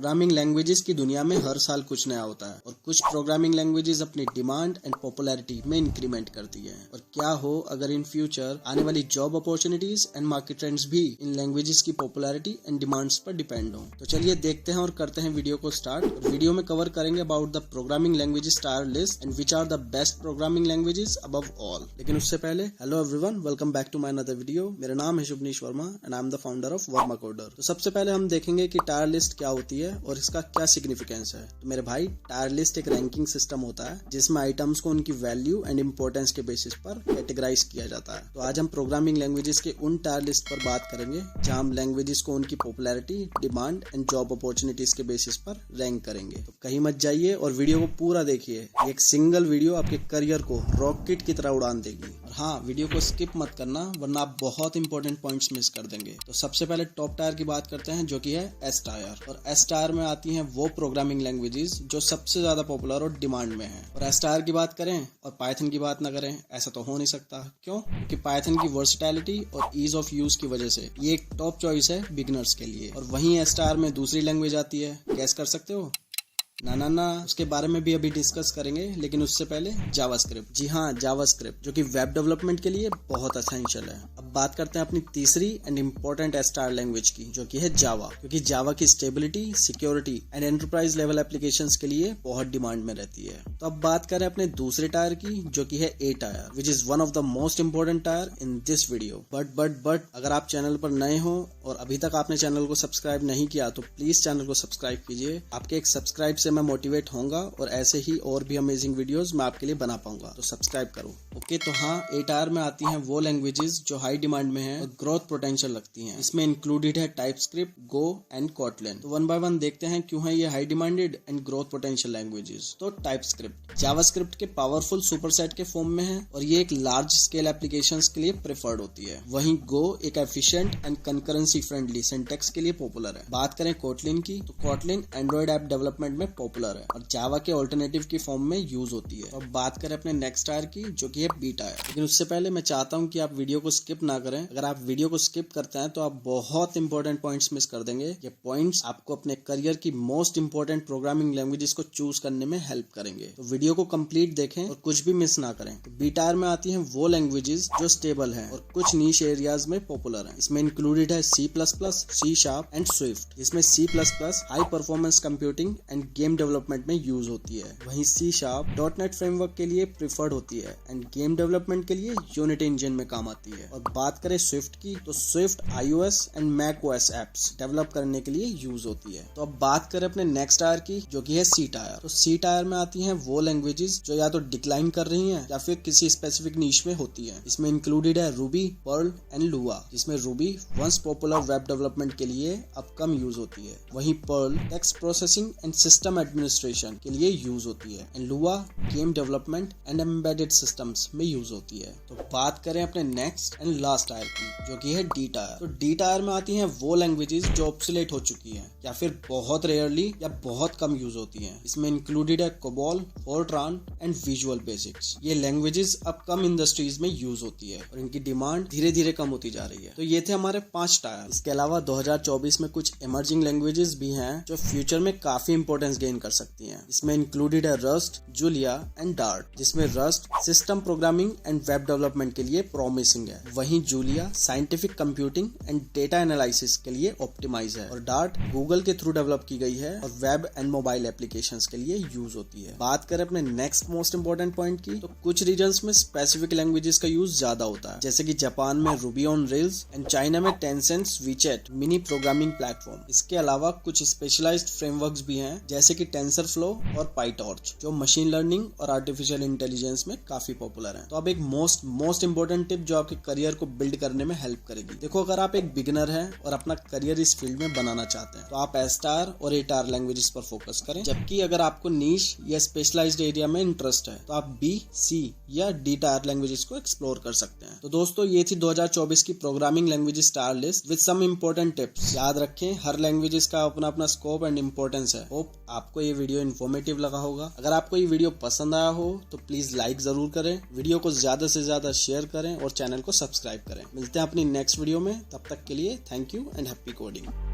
Programming languages की दुनिया में हर साल कुछ नया होता है और कुछ प्रोग्रामिंग लैंग्वेजेस अपनी डिमांड एंड पॉपुलैरिटी में इंक्रीमेंट करती है। और क्या हो अगर इन फ्यूचर आने वाली job opportunities and market trends भी इन लैंग्वेजेस की पॉपुलैरिटी एंड डिमांड्स पर डिपेंड हो। तो चलिए देखते हैं और करते हैं वीडियो को स्टार्ट। और वीडियो में कवर करेंगे about the programming languages tier list and which are the best programming languages above all. लेकिन उससे पहले hello everyone, welcome back to my another video. मेरा नाम है Shubhneesh Verma and I am the founder of Verma coder. तो सबसे पहले हम देखेंगे कि टायर लिस्ट क्या होती है और इसका क्या सिग्निफिकेंस है। तो मेरे भाई, टायर लिस्ट एक रैंकिंग सिस्टम होता है जिसमें आइटम्स को उनकी वैल्यू एंड इंपॉर्टेंस के बेसिस पर कैटेगराइज किया जाता है। तो आज हम प्रोग्रामिंग लैंग्वेजेस के उन टायर लिस्ट पर बात करेंगे जहां हम लैंग्वेजेस को उनकी popularity, demand and job opportunities के बेसिस पर रैंक करेंगे। तो कहीं मत जाइए और वीडियो को पूरा देखिए। एक सिंगल वीडियो आपके करियर को रॉकेट की तरह उड़ान देगी। और हाँ, वीडियो को स्किप मत करना वरना आप बहुत इंपॉर्टेंट पॉइंट्स मिस कर देंगे। तो सबसे पहले टॉप टायर की बात करते हैं जो कि है एस टायर। और एस टायर में आती हैं वो प्रोग्रामिंग लैंग्वेजेस जो सबसे ज्यादा पॉपुलर और डिमांड में है। और एस टायर की बात करें और पाइथन की बात ना करें, ऐसा तो हो नहीं सकता। क्यों? क्योंकि पाइथन की वर्सेटैलिटी और ईज ऑफ यूज की वजह से ये एक टॉप चॉइस है बिगिनर्स के लिए। और वहीं एस टायर में दूसरी लैंग्वेज आती है, गैस कर सकते हो? ना, उसके बारे में भी अभी डिस्कस करेंगे, लेकिन उससे पहले जावास्क्रिप्ट। जी हाँ, जावास्क्रिप्ट जो कि वेब डेवलपमेंट के लिए बहुत एसेंशियल है। अब बात करते हैं अपनी तीसरी एंड इम्पोर्टेंट एस-टायर लैंग्वेज की जो कि है जावा, क्योंकि जावा की stability, security and enterprise level applications के लिए बहुत डिमांड में रहती है। तो अब बात करें अपने दूसरे टायर की जो कि है A tier, which is one of the most important tier in this video. But अगर आप चैनल पर नए हो और अभी तक आपने चैनल को सब्सक्राइब नहीं किया तो प्लीज चैनल को सब्सक्राइब कीजिए। आपके एक सब्सक्राइब से मैं मोटिवेट होऊंगा और ऐसे ही और भी अमेजिंग वीडियोस मैं आपके लिए बना पाऊंगा। तो सब्सक्राइब करो। ओके, तो हाँ, ए टायर में आती हैं वो लैंग्वेजेस जो हाई डिमांड में है और ग्रोथ पोटेंशियल रखती हैं। इसमें इंक्लूडेड है टाइपस्क्रिप्ट, गो एंड कोटलिन। तो वन बाय वन देखते हैं क्यों है ये high demanded and growth potential languages. तो टाइपस्क्रिप्ट जावास्क्रिप्ट के पावरफुल सुपरसेट के फॉर्म में है और ये एक लार्ज स्केल एप्लीकेशंस के लिए प्रेफर्ड होती है। वहीं गो एक efficient and concurrency friendly syntax के लिए पॉपुलर है। बात करें कोटलिन की, तो कोटलिन एंड्रॉइड ऐप डेवलपमेंट में पॉपुलर है और जावा के ऑल्टरनेटिव की फॉर्म में यूज होती है। तो अब बात करें अपने नेक्स्ट टायर की जो कि है बी टायर। लेकिन उससे पहले मैं चाहता हूं कि आप वीडियो को स्किप ना करें। अगर आप वीडियो को स्किप करते हैं तो आप बहुत इंपॉर्टेंट पॉइंट्स मिस कर देंगे। ये पॉइंट्स आपको अपने करियर की मोस्ट इंपॉर्टेंट प्रोग्रामिंग लैंग्वेजेस को चूज करने में हेल्प करेंगे। तो वीडियो को कंप्लीट देखें और कुछ भी मिस ना करें। तो बी टायर में आती हैं वो लैंग्वेजेस जो स्टेबल हैं और कुछ नीश एरियाज में पॉपुलर हैं। इसमें इंक्लूडेड है C++, C# एंड स्विफ्ट। इसमें C++ high performance computing end game development में यूज होती है। वहीं C# .NET फ्रेमवर्क के लिए प्रिफर्ड होती है एंड गेम डेवलपमेंट के लिए यूनिटी इंजन में काम आती है। और बात करें स्विफ्ट की, तो Swift iOS and macOS apps develop करने के लिए यूज होती है। तो अब बात करें अपने नेक्स्ट टायर की जो कि है C टायर। तो C टायर में आती हैं वो लैंग्वेजेस जो या तो डिक्लाइन कर रही हैं या फिर किसी स्पेसिफिक नीश में होती है। इसमें इंक्लूडेड है रूबी, पर्ल एंड लुआ। जिसमें Ruby once popular web development के लिए अब कम यूज होती है। वहीं Perl text processing and system administration के लिए यूज होती है and Lua game development and embedded systems में यूज होती है। तो बात करें अपने नेक्स्ट एंड लास्ट टायर की जो कि है डी टायर। तो डी टायर में आती हैं वो लैंग्वेजेस जो ऑब्सोलेट हो चुकी हैं या फिर बहुत रेयरली या बहुत कम यूज होती हैं। इसमें इंक्लूडेड है COBOL, Fortran and visual basics. ये लैंग्वेजेस अब कम इंडस्ट्रीज में यूज होती है और इनकी डिमांड धीरे धीरे कम होती जा रही है। तो ये थे हमारे 5 टायर। इसके अलावा 2024 में कुछ इमर्जिंग लैंग्वेजेस भी हैं जो फ्यूचर में काफी इंपोर्टेंस गेन कर सकती हैं। इसमें इंक्लूडेड है रस्ट, जूलिया एंड डार्ट। जिसमें rust system programming and web development के लिए प्रॉमिसिंग है। वहीं Julia scientific computing and data analysis के लिए ऑप्टिमाइज है और डार्ट गूगल के थ्रू डेवलप की गई है और वेब एंड मोबाइल एप्लीकेशंस के लिए यूज होती है। बात करें अपने नेक्स्ट मोस्ट इंपोर्टेंट पॉइंट की, तो कुछ रीजन्स में स्पेसिफिक लैंग्वेजेस का यूज ज्यादा होता है, जैसे कि जापान में Ruby on Rails and China में Tencent WeChat mini programming platform. इसके अलावा कुछ स्पेशलाइज्ड फ्रेमवर्क्स भी हैं जैसे कि टेंसरफ्लो और पाइटॉर्च जो मशीन लर्निंग और आर्टिफिशियल इंटेलिजेंस में काफी पॉपुलर है। तो अब एक मोस्ट इंपोर्टेंट टिप जो आपके करियर को बिल्ड करने में हेल्प करेगी। देखो, अगर आप एक बिगिनर हैं और अपना करियर इस फील्ड में बनाना चाहते हैं तो आप एस टायर और ए टायर लैंग्वेजेस पर फोकस करें। जबकि अगर आपको नीश या स्पेशलाइज्ड एरिया में इंटरेस्ट है तो आप बी, सी या डी टायर लैंग्वेजेस को एक्सप्लोर कर सकते हैं। तो दोस्तों, ये थी 2024 की programming languages tier list with some important tips. याद रखें, हर लैंग्वेजेस का अपना अपना स्कोप एंड इंपॉर्टेंस है। होप आपको ये वीडियो इन्फॉर्मेटिव लगा होगा। अगर आपको ये वीडियो पसंद आया हो तो प्लीज लाइक जरूर करें, वीडियो को ज्यादा से ज्यादा शेयर करें और चैनल को सब्सक्राइब करें। मिलते हैं अपनी नेक्स्ट वीडियो में, तब तक के लिए thank you and happy coding.